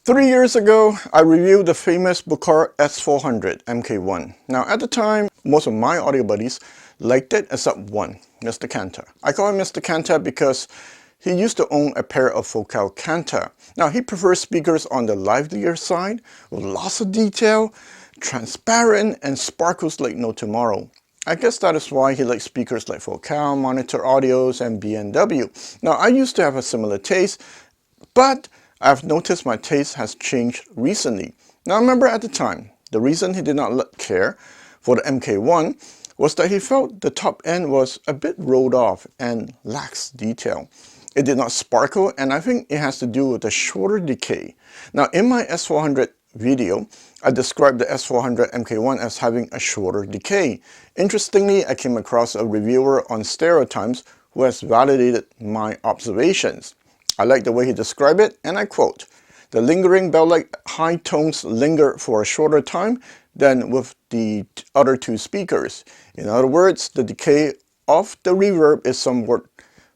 3 years ago, I reviewed the famous Bucar S400 MK1. Now at the time, most of my audio buddies liked it except one, Mr. Kanta. I call him Mr. Kanta because he used to own a pair of Focal Kanta. Now he prefers speakers on the livelier side, with lots of detail, transparent, and sparkles like no tomorrow. I guess that is why he likes speakers like Focal, Monitor Audios, and B&W. Now I used to have a similar taste, but I've noticed my taste has changed recently. Now remember at the time, the reason he did not care for the MK1 was that he felt the top end was a bit rolled off and lacks detail. It did not sparkle, and I think it has to do with the shorter decay. Now in my S400 video, I described the S400 MK1 as having a shorter decay. Interestingly, I came across a reviewer on Stereotimes who has validated my observations. I like the way he described it, and I quote, "The lingering bell-like high tones linger for a shorter time than with the other two speakers. In other words, the decay of the reverb is somewhat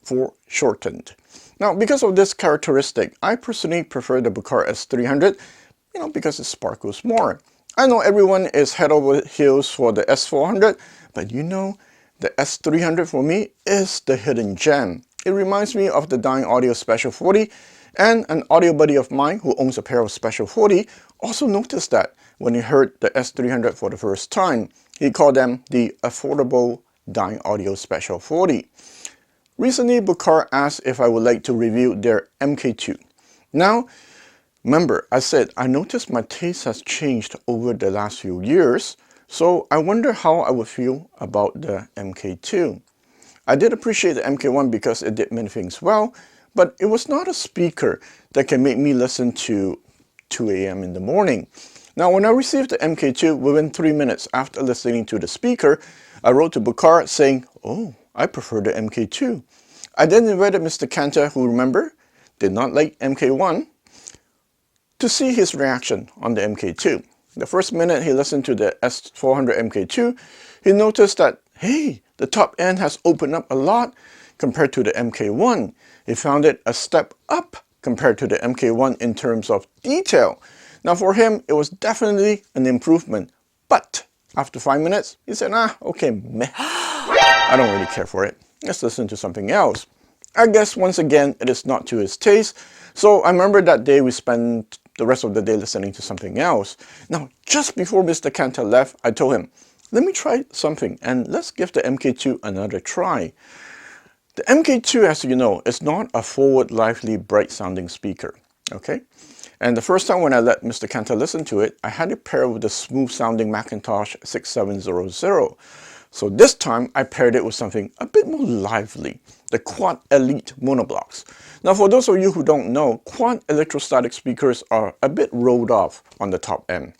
foreshortened." Now, because of this characteristic, I personally prefer the Bucar S300, because it sparkles more. I know everyone is head over heels for the S400, but the S300 for me is the hidden gem. It reminds me of the Dying Audio Special 40, and an audio buddy of mine who owns a pair of Special 40 also noticed that when he heard the S300 for the first time. He called them the affordable Dying Audio Special 40. Recently, Bucar asked if I would like to review their MK2. Now, remember, I said I noticed my taste has changed over the last few years, so I wonder how I would feel about the MK2. I did appreciate the MK1 because it did many things well, but it was not a speaker that can make me listen to 2 a.m. in the morning. Now, when I received the MK2, within 3 minutes after listening to the speaker, I wrote to Bucar saying, "Oh, I prefer the MK2. I then invited Mr. Kanta, who, remember, did not like MK1, to see his reaction on the MK2. The first minute he listened to the S400 MK2, he noticed that, hey, the top end has opened up a lot compared to the MK1. He found it a step up compared to the MK1 in terms of detail. Now for him, it was definitely an improvement. But after 5 minutes, he said, okay, meh. I don't really care for it. Let's listen to something else. I guess once again, it is not to his taste. So I remember that day we spent the rest of the day listening to something else. Now, just before Mr. Kanta left, I told him, let me try something and let's give the MK2 another try. The MK2, as you know, is not a forward, lively, bright sounding speaker, okay? And the first time when I let Mr. Kanta listen to it, I had it paired with the smooth sounding Macintosh 6700. So this time I paired it with something a bit more lively, the Quad Elite monoblocks. Now for those of you who don't know, Quad electrostatic speakers are a bit rolled off on the top end.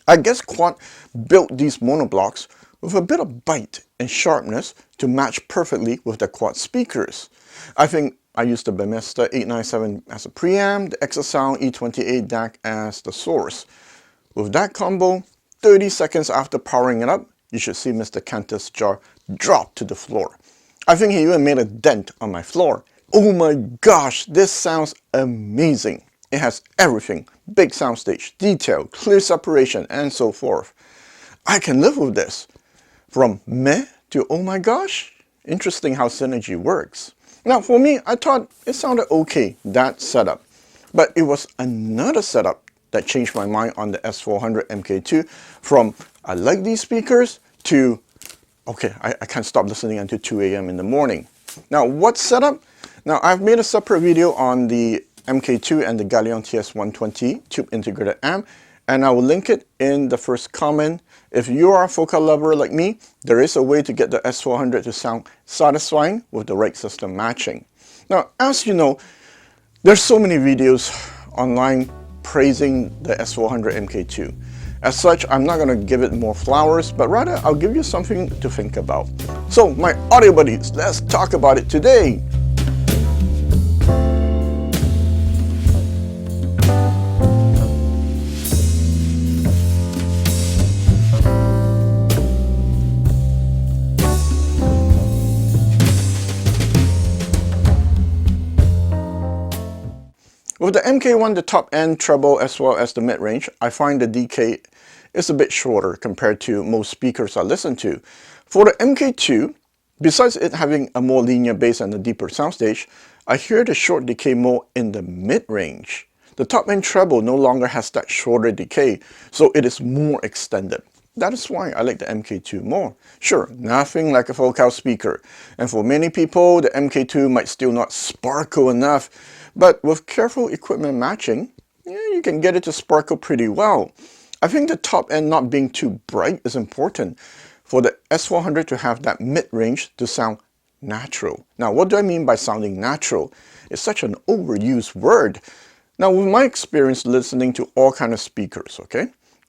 I guess Quad built these monoblocks with a bit of bite and sharpness to match perfectly with the Quad speakers. I think I used the Bemesta 897 as a preamp, the Exasound E28 DAC as the source. With that combo, 30 seconds after powering it up, you should see Mr. Kanta's jaw drop to the floor. I think he even made a dent on my floor. Oh my gosh, this sounds amazing. It has everything, big soundstage, detail, clear separation, and so forth. I can live with this. From meh to oh my gosh, interesting how Synergy works. Now for me, I thought it sounded okay, that setup. But it was another setup that changed my mind on the S400 MK2 from I like these speakers to okay, I can't stop listening until 2 a.m. in the morning. Now what setup? Now I've made a separate video on the MK2 and the Galeon TS120 tube integrated amp, and I will link it in the first comment. If you are a Focal lover like me, there is a way to get the S400 to sound satisfying with the right system matching. Now, as you know, there's so many videos online praising the S400 MK2. As such, I'm not going to give it more flowers, but rather I'll give you something to think about. So, my audio buddies, let's talk about it today. With the MK1, the top end treble as well as the mid-range, I find the decay is a bit shorter compared to most speakers I listen to. For the MK2, besides it having a more linear bass and a deeper soundstage, I hear the short decay more in the mid-range. The top end treble no longer has that shorter decay, so it is more extended. That is why I like the MK2 more. Sure, nothing like a Focal speaker, and for many people, the MK2 might still not sparkle enough, but with careful equipment matching, you can get it to sparkle pretty well. I think the top end not being too bright is important for the S400 to have that mid-range to sound natural. Now, what do I mean by sounding natural? It's such an overused word. Now, with my experience listening to all kinds of speakers, okay,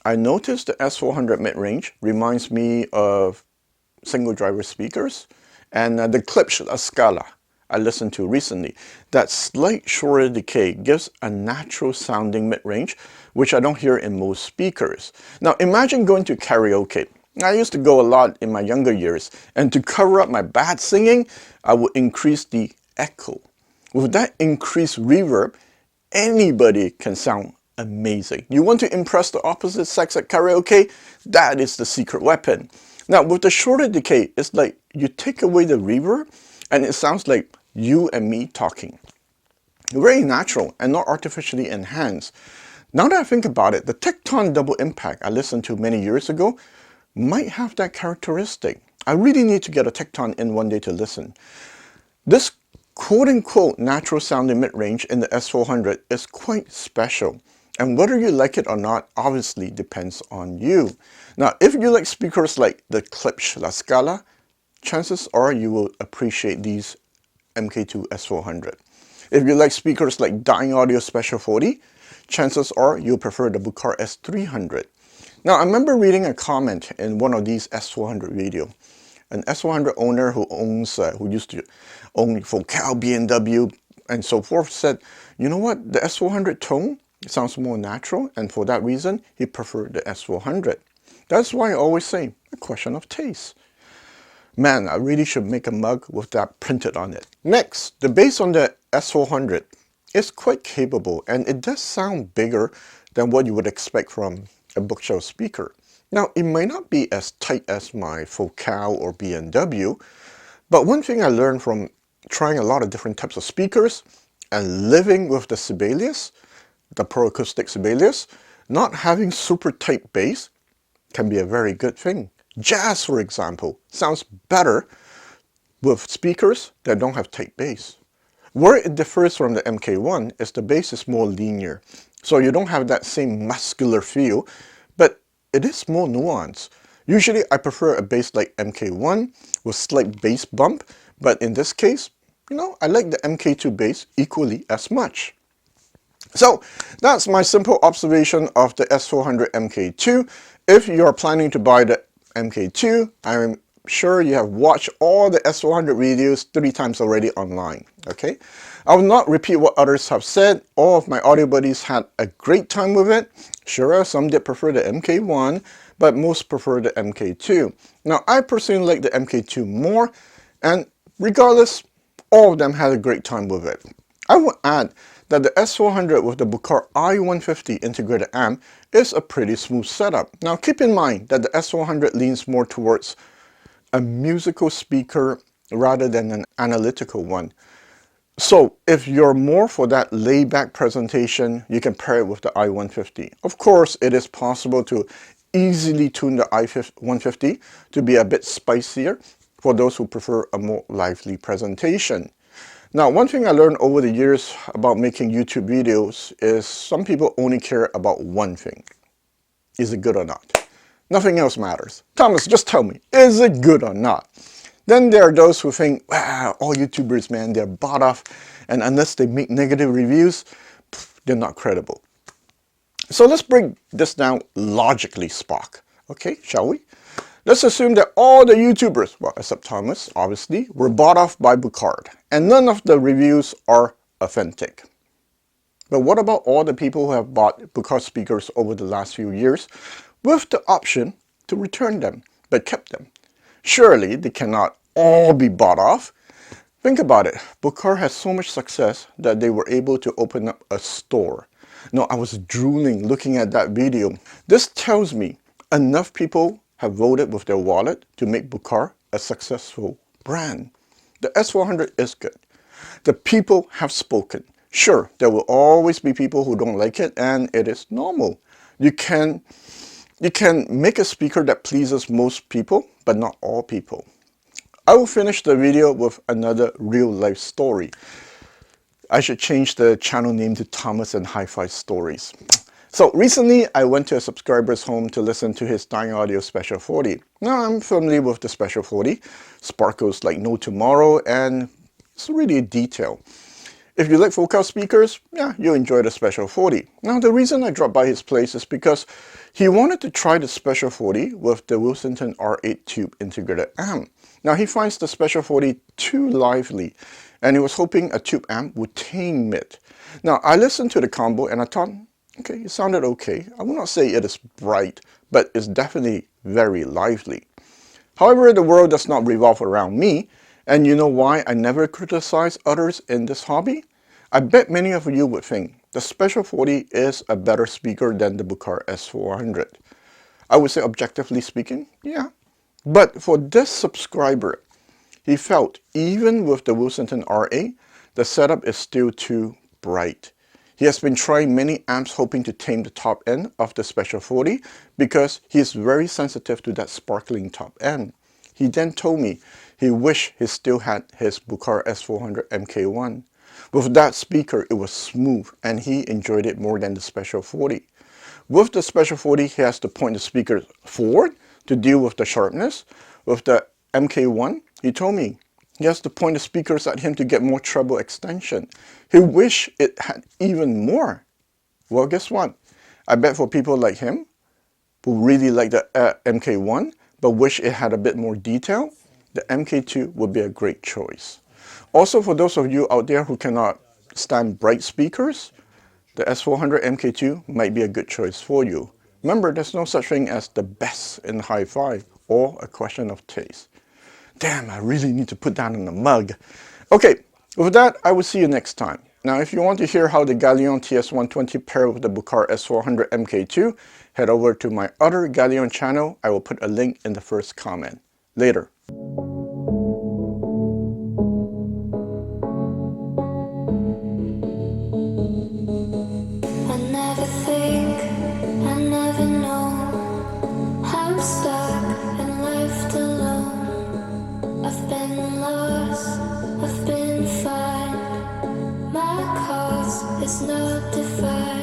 I noticed the S400 mid-range reminds me of single driver speakers and the Klipsch La Scala I listened to recently. That slight shorter decay gives a natural sounding mid-range, which I don't hear in most speakers. Now imagine going to karaoke. I used to go a lot in my younger years, and to cover up my bad singing, I would increase the echo. With that increased reverb, anybody can sound amazing. You want to impress the opposite sex at karaoke? That is the secret weapon. Now with the shorter decay, it's like you take away the reverb and it sounds like you and me talking. Very natural and not artificially enhanced. Now that I think about it, the Tecton Double Impact I listened to many years ago might have that characteristic. I really need to get a Tecton in one day to listen. This quote-unquote natural sounding mid-range in the S400 is quite special. And whether you like it or not obviously depends on you. Now, if you like speakers like the Klipsch La Scala, chances are you will appreciate these MK2 S400. If you like speakers like Dying Audio Special 40, chances are you'll prefer the Bucar S300. Now, I remember reading a comment in one of these S400 videos. An S400 owner who used to own Focal, B&W, and so forth said, you know what, the S400 tone sounds more natural, and for that reason, he preferred the S400. That's why I always say, a question of taste. Man, I really should make a mug with that printed on it. Next, the bass on the S400 is quite capable, and it does sound bigger than what you would expect from a bookshelf speaker. Now, it might not be as tight as my Focal or B&W, but one thing I learned from trying a lot of different types of speakers and living with the Sibelius, the Pro Acoustic Sibelius, not having super tight bass can be a very good thing. Jazz, for example, sounds better with speakers that don't have tight bass. Where it differs from the MK1 is the bass is more linear, so you don't have that same muscular feel, but it is more nuanced. Usually I prefer a bass like MK1 with slight bass bump, but in this case, I like the MK2 bass equally as much. So that's my simple observation of the S400 MK2. If you are planning to buy the MK2, I'm sure you have watched all the S400 videos 3 times already online, okay? I will not repeat what others have said. All of my audio buddies had a great time with it. Sure, some did prefer the MK1, but most prefer the MK2. Now, I personally like the MK2 more, and regardless, all of them had a great time with it. I would add that the S400 with the Bucar i150 integrated amp is a pretty smooth setup. Now keep in mind that the S400 leans more towards a musical speaker rather than an analytical one. So if you're more for that laid-back presentation, you can pair it with the i150. Of course, it is possible to easily tune the i150 to be a bit spicier for those who prefer a more lively presentation. Now, one thing I learned over the years about making YouTube videos is some people only care about one thing. Is it good or not? Nothing else matters. Thomas, just tell me, is it good or not? Then there are those who think, wow, all YouTubers, man, they're bought off, and unless they make negative reviews, they're not credible. So let's break this down logically, Spock. Okay, shall we? Let's assume that all the YouTubers, well, except Thomas, obviously, were bought off by Bucard, and none of the reviews are authentic. But what about all the people who have bought Bucard speakers over the last few years with the option to return them, but kept them? Surely they cannot all be bought off. Think about it. Bucar has so much success that they were able to open up a store. No, I was drooling looking at that video. This tells me enough people have voted with their wallet to make Bucar a successful brand. The S400 is good. The people have spoken. Sure, there will always be people who don't like it, and it is normal. You can make a speaker that pleases most people, but not all people. I will finish the video with another real-life story. I should change the channel name to Thomas and Hi-Fi Stories. So recently, I went to a subscriber's home to listen to his Dynaudio Special 40. Now, I'm familiar with the Special 40. Sparkles like no tomorrow, and it's really detailed. If you like focal speakers, yeah, you'll enjoy the Special 40. Now, the reason I dropped by his place is because he wanted to try the Special 40 with the Wilsington R8 tube integrated amp. Now, he finds the Special 40 too lively, and he was hoping a tube amp would tame it. Now, I listened to the combo and I thought, okay, it sounded okay. I will not say it is bright, but it's definitely very lively. However, the world does not revolve around me, and you know why I never criticize others in this hobby? I bet many of you would think the Special 40 is a better speaker than the Bucar S400. I would say objectively speaking, yeah. But for this subscriber, he felt even with the Wilsington R8, the setup is still too bright. He has been trying many amps hoping to tame the top end of the Special 40 because he is very sensitive to that sparkling top end. He then told me he wished he still had his Bucar S400 MK1. With that speaker, it was smooth and he enjoyed it more than the Special 40. With the Special 40, he has to point the speaker forward to deal with the sharpness. With the MK1, he told me he has to point the speakers at him to get more treble extension. He wished it had even more. Well, guess what? I bet for people like him, who really like the MK1, but wish it had a bit more detail, the MK2 would be a great choice. Also, for those of you out there who cannot stand bright speakers, the S400 MK2 might be a good choice for you. Remember, there's no such thing as the best in hi-fi or a question of taste. Damn, I really need to put that in a mug. Okay, with that, I will see you next time. Now, if you want to hear how the Galeon TS120 pair with the Bucar S400 MK2, head over to my other Galeon channel. I will put a link in the first comment. Later. I've been fine. My cause is not defined.